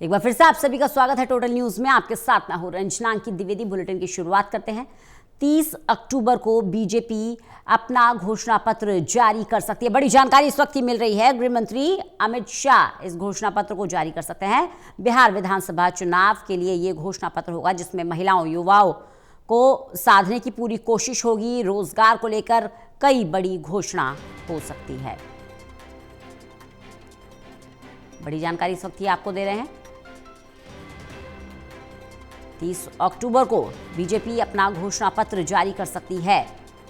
एक बार फिर से आप सभी का स्वागत है टोटल न्यूज में। आपके साथ मैं हूं रंजना अंकित द्विवेदी। बुलेटिन की शुरुआत करते हैं। 30 अक्टूबर को बीजेपी अपना घोषणा पत्र जारी कर सकती है। बड़ी जानकारी इस वक्त ही मिल रही है। गृह मंत्री अमित शाह इस घोषणा पत्र को जारी कर सकते हैं। बिहार विधानसभा चुनाव के लिए ये घोषणा पत्र होगा, जिसमें महिलाओं युवाओं को साधने की पूरी कोशिश होगी। रोजगार को लेकर कई बड़ी घोषणा हो सकती है। बड़ी जानकारी इस वक्त ही आपको दे रहे हैं। 30 अक्टूबर को बीजेपी अपना घोषणा पत्र जारी कर सकती है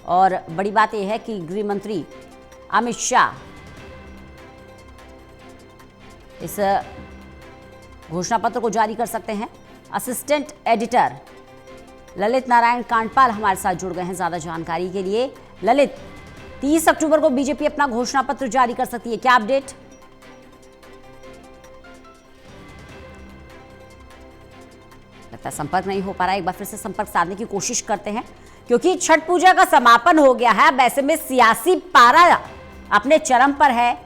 और बड़ी बात यह है कि गृह मंत्री अमित शाह इस घोषणा पत्र को जारी कर सकते हैं। असिस्टेंट एडिटर ललित नारायण कांडपाल हमारे साथ जुड़ गए हैं ज्यादा जानकारी के लिए। ललित, 30 अक्टूबर को बीजेपी अपना घोषणा पत्र जारी कर सकती है, क्या अपडेट? लगता है संपर्क नहीं हो पा रहा है। एक बार फिर से संपर्क साधने की कोशिश करते हैं, क्योंकि छठ पूजा का समापन हो गया है। अब ऐसे में सियासी पारा अपने चरम पर है।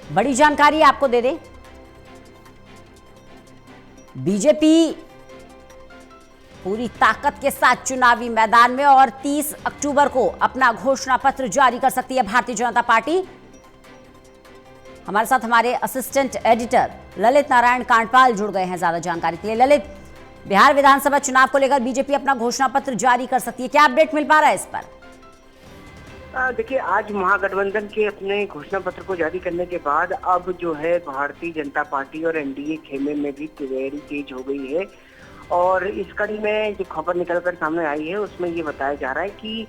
बड़ी जानकारी आपको दे दें, बीजेपी पूरी ताकत के साथ चुनावी मैदान में और 30 अक्टूबर को अपना घोषणा पत्र जारी कर सकती है भारतीय जनता पार्टी। हमारे साथ हमारे असिस्टेंट एडिटर ललित नारायण कांडपाल जुड़ गए हैं ज्यादा जानकारी के लिए। ललित, बिहार विधानसभा चुनाव को लेकर बीजेपी अपना घोषणा पत्र जारी कर सकती है, क्या अपडेट मिल पा रहा है इस पर? देखिए, आज महागठबंधन के अपने घोषणा पत्र को जारी करने के बाद अब जो है भारतीय जनता पार्टी और एनडीए खेमे में भी तैयारी तेज हो गई है। और इस कड़ी में जो खबर निकलकर सामने आई है उसमें ये बताया जा रहा है कि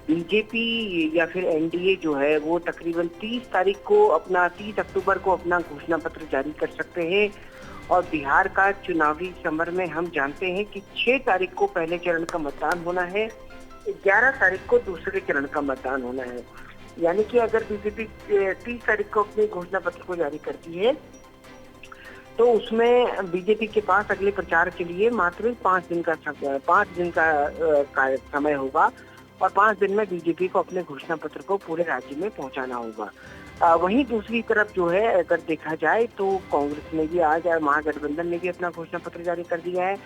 बीजेपी या फिर एनडीए जो है वो तकरीबन 30 अक्टूबर को अपना घोषणा पत्र जारी कर सकते हैं। और बिहार का चुनावी समर में हम जानते हैं कि 6 तारीख को पहले चरण का मतदान होना है, 11 तारीख को दूसरे चरण का मतदान होना है। यानी कि अगर बीजेपी 30 तारीख को अपने घोषणा पत्र को जारी करती है तो उसमें बीजेपी के पास अगले प्रचार के लिए मात्र 5 दिन का समय होगा और 5 दिन में बीजेपी को अपने घोषणा पत्र को पूरे राज्य में पहुंचाना होगा। वहीं दूसरी तरफ जो है, अगर देखा जाए तो कांग्रेस ने भी आज महागठबंधन ने भी अपना घोषणा पत्र जारी कर दिया है।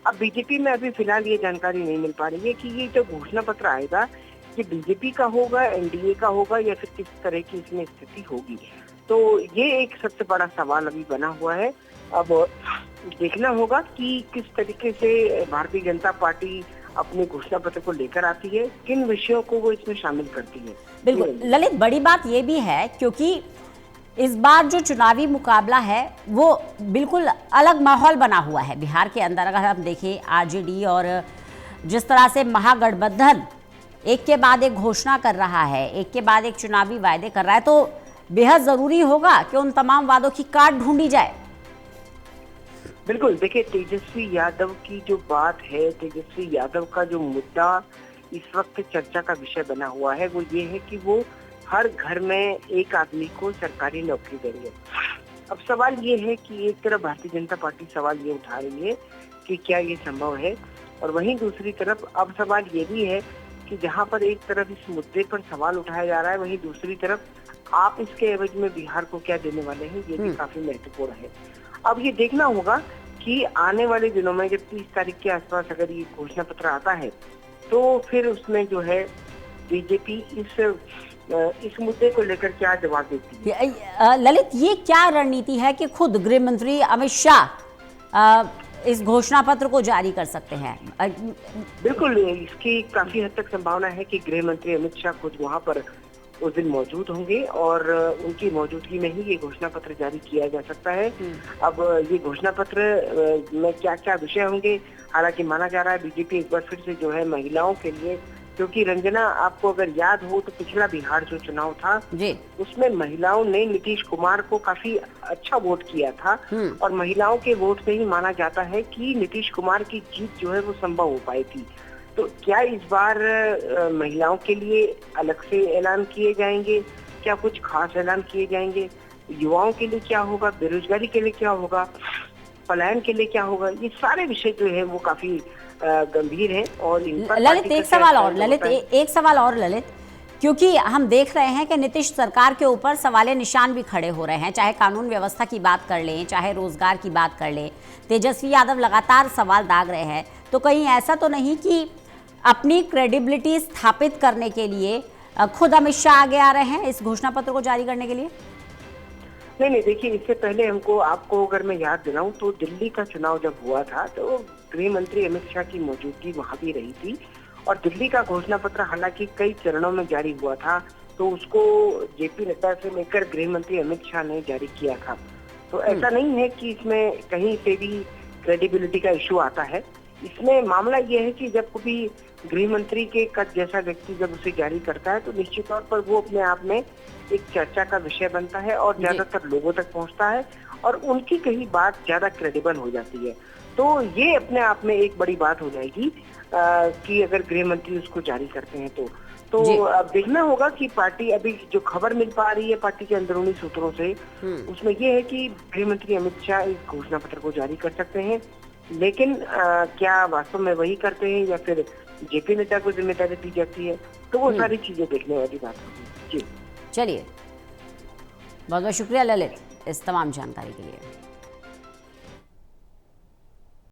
अब बीजेपी में अभी फिलहाल ये जानकारी नहीं मिल पा रही है कि ये जो घोषणा पत्र आएगा ये बीजेपी का होगा, एनडीए का होगा या फिर किस तरह की इसमें स्थिति होगी। तो ये एक सबसे बड़ा सवाल अभी बना हुआ है। अब देखना होगा कि किस तरीके से भारतीय जनता पार्टी अपने घोषणा पत्र को लेकर आती है, किन विषयों को वो इसमें शामिल करती है। बिल्कुल ललित, बड़ी बात ये भी है क्योंकि इस बार जो चुनावी मुकाबला है वो बिल्कुल अलग माहौल बना हुआ है बिहार के अंदर। अगर हम देखें आरजेडी और जिस तरह से महागठबंधन एक के बाद एक घोषणा कर रहा है, एक के बाद एक चुनावी वायदे कर रहा है, तो बेहद जरूरी होगा कि उन तमाम वादों की काट ढूंढी जाए। बिल्कुल, देखिए, तेजस्वी यादव की जो बात है, तेजस्वी यादव का जो मुद्दा इस वक्त चर्चा का विषय बना हुआ है वो ये है कि वो हर घर में एक आदमी को सरकारी नौकरी देंगे। अब सवाल ये है कि एक तरफ भारतीय जनता पार्टी सवाल ये उठा रही है कि क्या ये संभव है, और वहीं दूसरी तरफ अब सवाल ये भी है कि जहां पर एक तरफ इस मुद्दे पर सवाल उठाया जा रहा है, वहीं दूसरी तरफ आप इसके एवज में बिहार को क्या देने वाले हैं, ये भी काफी महत्वपूर्ण है। अब ये देखना होगा कि आने वाले दिनों में जब 30 तारीख के आसपास अगर ये घोषणा पत्र आता है तो फिर उसमें जो है बीजेपी इस मुद्दे को लेकर क्या जवाब देती है। ललित, ये क्या रणनीति है कि खुद गृह मंत्री अमित शाह इस घोषणा पत्र को जारी कर सकते हैं? बिल्कुल, इसकी काफी हद तक संभावना है कि गृह मंत्री अमित शाह खुद वहां पर उस दिन मौजूद होंगे और उनकी मौजूदगी में ही ये घोषणा पत्र जारी किया जा सकता है। अब ये घोषणा पत्र में क्या क्या विषय होंगे, हालांकि माना जा रहा है बीजेपी एक बार फिर से जो है महिलाओं के लिए, क्योंकि रंजना आपको अगर याद हो तो पिछला बिहार जो चुनाव था उसमें महिलाओं ने नीतीश कुमार को काफी अच्छा वोट किया था और महिलाओं के वोट से ही माना जाता है कि नीतीश कुमार की जीत जो है वो संभव हो पाई थी। तो क्या इस बार महिलाओं के लिए अलग से ऐलान किए जाएंगे, क्या कुछ खास ऐलान किए जाएंगे, युवाओं के लिए क्या होगा, बेरोजगारी के लिए क्या होगा, पलायन के लिए क्या होगा, ये सारे विषय जो है वो काफी गंभीर है। और इन पर ललित एक सवाल और ललित, क्योंकि हम देख रहे हैं कि नीतीश सरकार के ऊपर सवालिया निशान भी खड़े हो रहे हैं, चाहे कानून व्यवस्था की बात कर लें, चाहे रोजगार की बात कर लें। तेजस्वी यादव लगातार सवाल दाग रहे हैं, तो कहीं ऐसा तो नहीं कि अपनी क्रेडिबिलिटी स्थापित करने के लिए खुद अमित शाह आगे आ रहे हैं इस घोषणा पत्र को जारी करने के लिए? नहीं, देखिए, इससे पहले आपको अगर मैं याद दिलाऊं तो दिल्ली का चुनाव जब हुआ था तो गृह मंत्री अमित शाह की मौजूदगी वहां भी रही थी, और दिल्ली का घोषणा पत्र हालांकि कई चरणों में जारी हुआ था, तो उसको जेपी नड्डा से लेकर गृह मंत्री अमित शाह ने जारी किया था। तो ऐसा नहीं है कि इसमें कहीं से भी क्रेडिबिलिटी का इश्यू आता है। इसमें मामला यह है कि जब कभी गृह मंत्री के कद जैसा व्यक्ति जब उसे जारी करता है तो निश्चित तौर पर वो अपने आप में एक चर्चा का विषय बनता है और ज्यादातर लोगों तक पहुंचता है, और उनकी कहीं बात ज्यादा क्रेडिबल हो जाती है। तो ये अपने आप में एक बड़ी बात हो जाएगी कि अगर गृह मंत्री उसको जारी करते हैं तो अब देखना होगा कि पार्टी, अभी जो खबर मिल पा रही है पार्टी के अंदरूनी सूत्रों से, उसमें ये है कि गृह मंत्री अमित शाह इस घोषणा पत्र को जारी कर सकते हैं, लेकिन क्या वास्तव में वही करते हैं या फिर जेपी नड्डा को जिम्मेदारी दी जाती है, तो वो सारी चीजें देखने वाली बात होगी। जी चलिए, बहुत बहुत शुक्रिया ललित इस तमाम जानकारी के लिए।